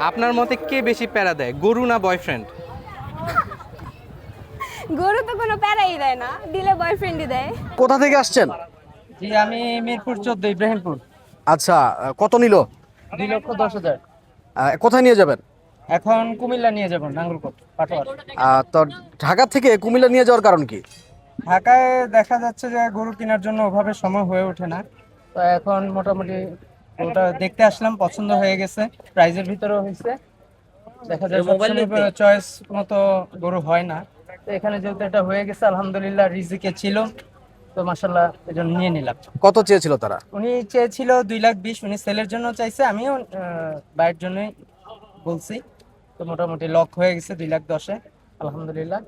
আপনার মতে কে বেশি প্যারা দেয়, গরু না বয়ফ্রেন্ড? গরু তো কোনো প্যারাই দেয় না, দিলে বয়ফ্রেন্ডই দেয়। কোথা থেকে আসছেন? জি, আমি মিরপুর 14 ইব্রাহিমপুর। আচ্ছা, কত নিল? 2,10,000। কোথায় নিয়ে যাবেন? এখন কুমিল্লা নিয়ে যাব, নাঙ্গলকোট পাটোয়ার। তো ঢাকা থেকে কুমিল্লা নিয়ে যাওয়ার কারণ কি? ঢাকায় দেখা যাচ্ছে যে গরু কেনার জন্য ওভাবে সময় হয়ে ওঠে না, তো এখন মোটামুটি ওটা দেখতে আসলাম, পছন্দ হয়ে গেছে, প্রাইজের ভিতরেও হয়েছে। দেখা যায় চয়েস মতো গরু হয় না, তো এখানে যেহেতু এটা হয়ে গেছে আলহামদুলিল্লাহ, রিজিকে ছিল, তো মাশাল্লাহ এই জন্য নিয়ে নিলাম। কত চেয়েছিল তারা? উনি চেয়েছিল 2,20,000, উনি সেলের জন্য চাইছে, আমিও বাইরের জন্যই বলছি, তো মোটামুটি লক হয়ে গেছে 2,10,000-এ আলহামদুলিল্লাহ।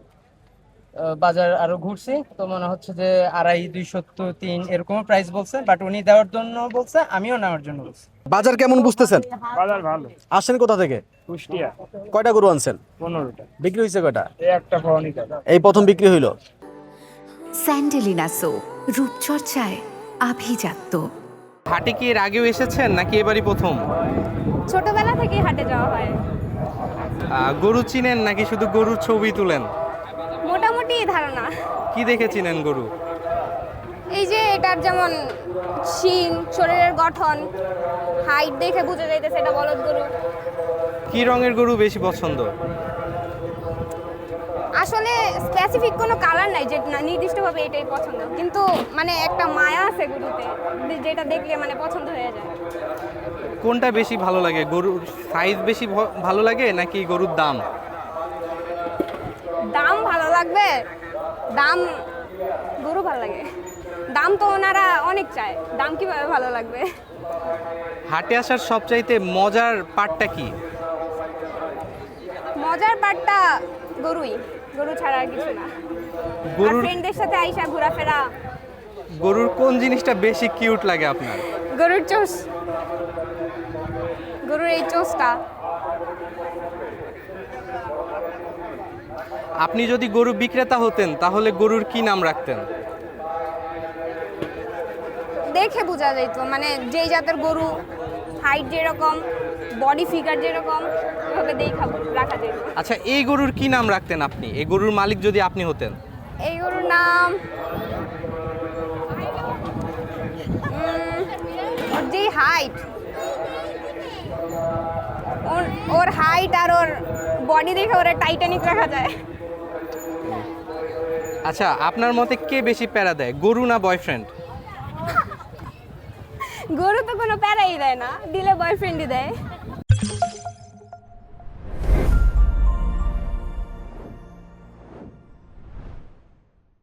বাজার আরো ঘুরছি, তো মনে হচ্ছে যে 2.5, 270, এরকম প্রাইস বলছে, বাট উনি দেওয়ার জন্য বলছে, আমিও নেওয়ার জন্য বলছি। বাজার কেমন বুঝতেছেন? বাজার ভালো। আসেন কোথা থেকে? কুষ্টিয়া কয়টা গরু আনছেন? 15টা। বিক্রি হয়েছে কয়টা? এই একটা ভরণিকা। এই প্রথম বিক্রি হইলো। স্যান্ডেলিনা সো, রূপচর্চায় আভিজাত্য। হাটে কি এর আগেও এসেছেন নাকি এবারই প্রথম? ছোটবেলা থেকেই হাটে যাওয়া হয়। গরু চিনেন নাকি শুধু গরুর ছবি তুলেন? মোটামুটি ধারণা। কি দেখে চিনেন গরু? এই যে এটার যেমন শিং, শরীরের গঠন, হাইট দেখে বোঝা যাইতেছে এটা বলদ গরু। কি রঙের গরু বেশি পছন্দ? আসলে স্পেসিফিক কোনো কালার নাই যে নির্দিষ্টভাবে এটাই পছন্দ, কিন্তু মানে একটা মায়া আছে গরুতে, যেটা দেখলে মানে পছন্দ হয়ে যায়। কোনটা বেশি ভালো লাগে, গরুর সাইজ বেশি ভালো লাগে নাকি গরুর দাম? দাম ভালো লাগবে, দাম গরু ভালো লাগে, দাম তো ওনারা অনেক চায়, দাম কিভাবে ভালো লাগবে? হাটে আসার সবচাইতে মজার পার্টটা কি? মজার পার্টটা গরুই, গরু ছাড়া আর কিছু না। গরুর ফ্রেন্ডদের সাথে আইসা ঘোরাফেরা। গরুর কোন জিনিসটা বেশি কিউট লাগে আপনার? গরুর চোষ, গরুর এই চোষটা। আপনি যদি গরু বিক্রেতা হতেন তাহলে গরুর কি নাম রাখতেন? দেখে বোঝা যেত, মানে যেই জাতের গরু, হাইট যেরকম, বডি ফিগার যেরকম, ওভাবে দেখা রাখা যেত। আচ্ছা, এই গরুর কি নাম রাখতেন আপনি, এই গরুর মালিক যদি আপনি হতেন? এই গরুর নাম ওর যে হাইট, ওর হাইট আর ওর বডি দেখে ওরা টাইটানিক রাখা যায়। আচ্ছা, আপনার মতে কে বেশি প্যারা দেয়, গরু না বয়ফ্রেন্ড? গরু তো কোনো প্যারাই দেয় না, দিলে বয়ফ্রেন্ডই দেয়।